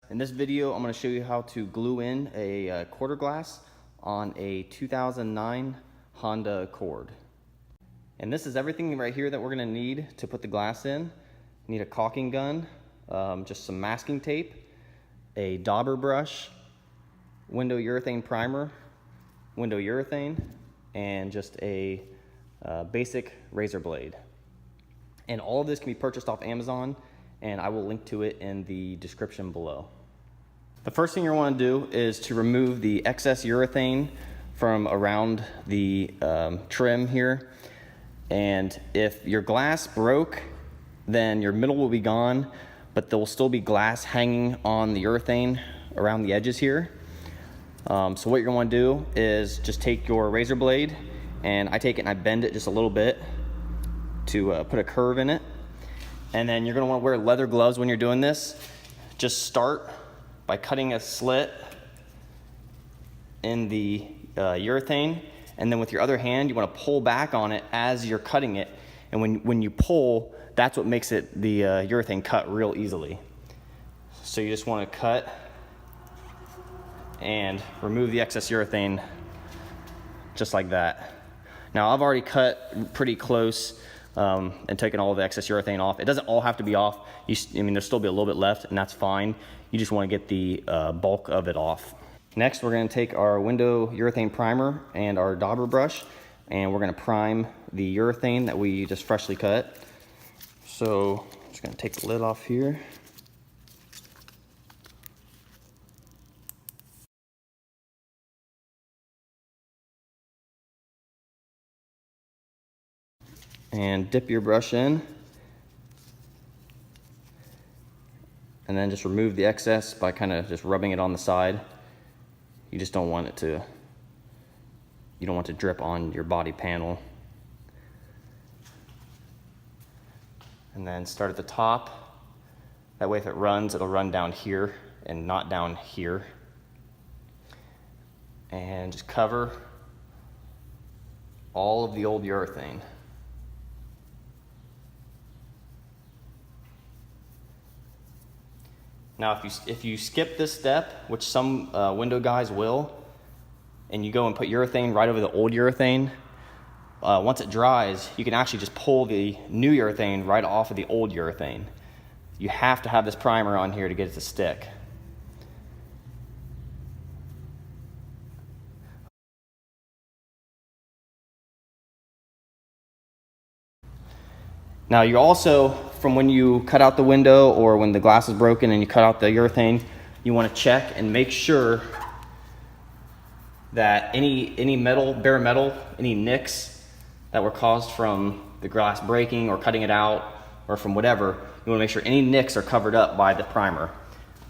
In this video, I'm going to show you how to glue in a quarter glass on a 2009 Honda Accord. And this is everything right here that we're going to need to put the glass in. You need a caulking gun, just some masking tape, a dauber brush, window urethane primer, window urethane, and just a basic razor blade. And all of this can be purchased off Amazon, and I will link to it in the description below. The first thing you want to do is to remove the excess urethane from around the trim here. And if your glass broke, then your middle will be gone, but there will still be glass hanging on the urethane around the edges here. So what you're going to want to do is just take your razor blade, and I take it and I bend it just a little bit to put a curve in it. And then you're going to want to wear leather gloves when you're doing this. Just start by cutting a slit in the urethane, and then with your other hand you want to pull back on it as you're cutting it, and when you pull, that's what makes it the urethane cut real easily. So you just want to cut and remove the excess urethane just like that. Now I've already cut pretty close and taken all the excess urethane off. It doesn't all have to be off. I mean, there'll still be a little bit left, and that's fine. You just want to get the bulk of it off. Next, we're going to take our window urethane primer and our dauber brush, and we're going to prime the urethane that we just freshly cut. So I'm just going to take the lid off here. And dip your brush in, and then just remove the excess by kind of just rubbing it on the side. You just don't want it to, you don't want to drip on your body panel. And then start at the top. That way if it runs, it'll run down here and not down here. And just cover all of the old urethane. Now, if you skip this step, which some window guys will, and you go and put urethane right over the old urethane, once it dries, you can actually just pull the new urethane right off of the old urethane. You have to have this primer on here to get it to stick. Now you also, from when you cut out the window or when the glass is broken and you cut out the urethane, you want to check and make sure that any metal, bare metal, any nicks that were caused from the glass breaking or cutting it out or from whatever, you want to make sure any nicks are covered up by the primer.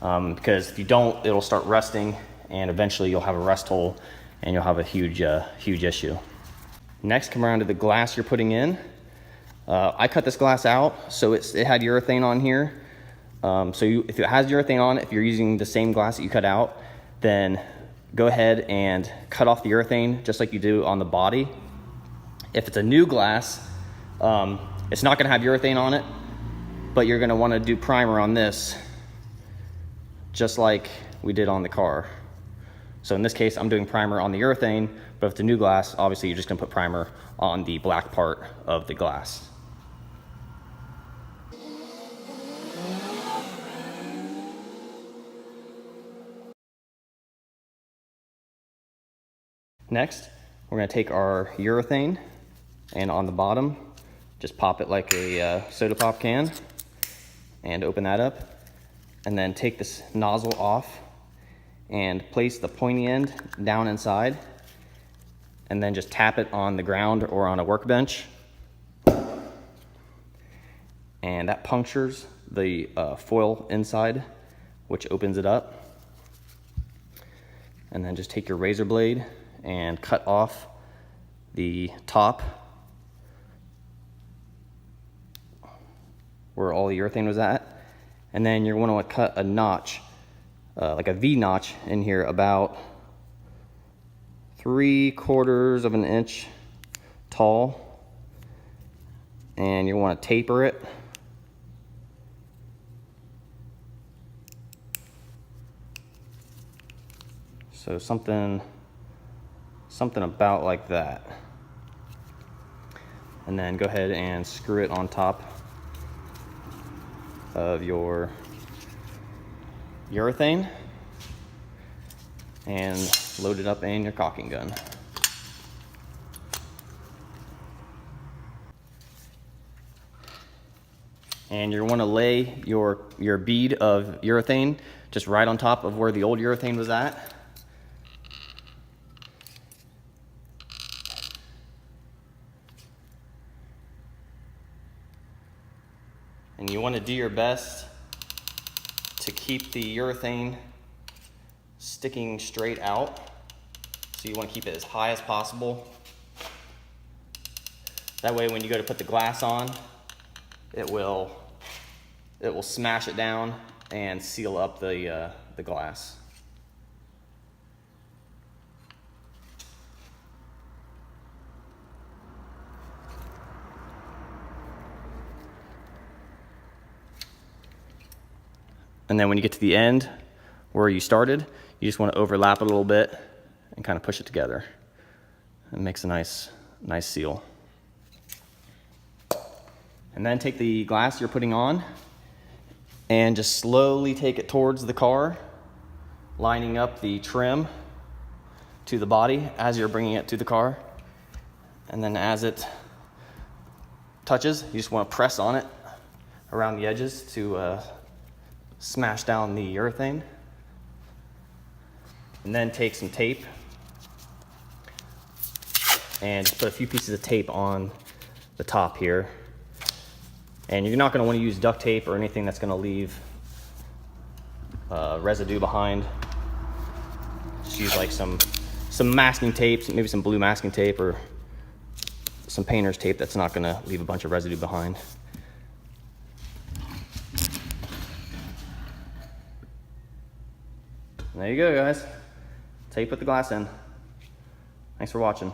Because if you don't, it'll start rusting, and eventually you'll have a rust hole and you'll have a huge issue. Next, come around to the glass you're putting in. I cut this glass out, so it had urethane on here. If it has urethane on it, if you're using the same glass that you cut out, then go ahead and cut off the urethane just like you do on the body. If it's a new glass, it's not going to have urethane on it, but you're going to want to do primer on this just like we did on the car. So in this case, I'm doing primer on the urethane, but if it's a new glass, obviously you're just going to put primer on the black part of the glass. Next, we're going to take our urethane, and on the bottom, just pop it like a soda pop can, and open that up, and then take this nozzle off and place the pointy end down inside, and then just tap it on the ground or on a workbench, and that punctures the foil inside, which opens it up. And then just take your razor blade and cut off the top where all the urethane was at, and then you're going to want to cut a notch, like a V notch in here, about 3/4 of an inch tall, and you want to taper it So something about like that. And then go ahead and screw it on top of your urethane and load it up in your caulking gun. And you want to lay your bead of urethane just right on top of where the old urethane was at. And you want to do your best to keep the urethane sticking straight out. So you want to keep it as high as possible. That way when you go to put the glass on, it will smash it down and seal up the glass. And then when you get to the end where you started, you just want to overlap it a little bit and kind of push it together. It makes a nice seal. And then take the glass you're putting on and just slowly take it towards the car, lining up the trim to the body as you're bringing it to the car. And then as it touches, you just want to press on it around the edges to smash down the urethane. And then take some tape and just put a few pieces of tape on the top here. And you're not going to want to use duct tape or anything that's going to leave residue behind. Just use like some masking tape, maybe some blue masking tape or some painter's tape that's not going to leave a bunch of residue behind. And there you go, guys. That's how you put the glass in. Thanks for watching.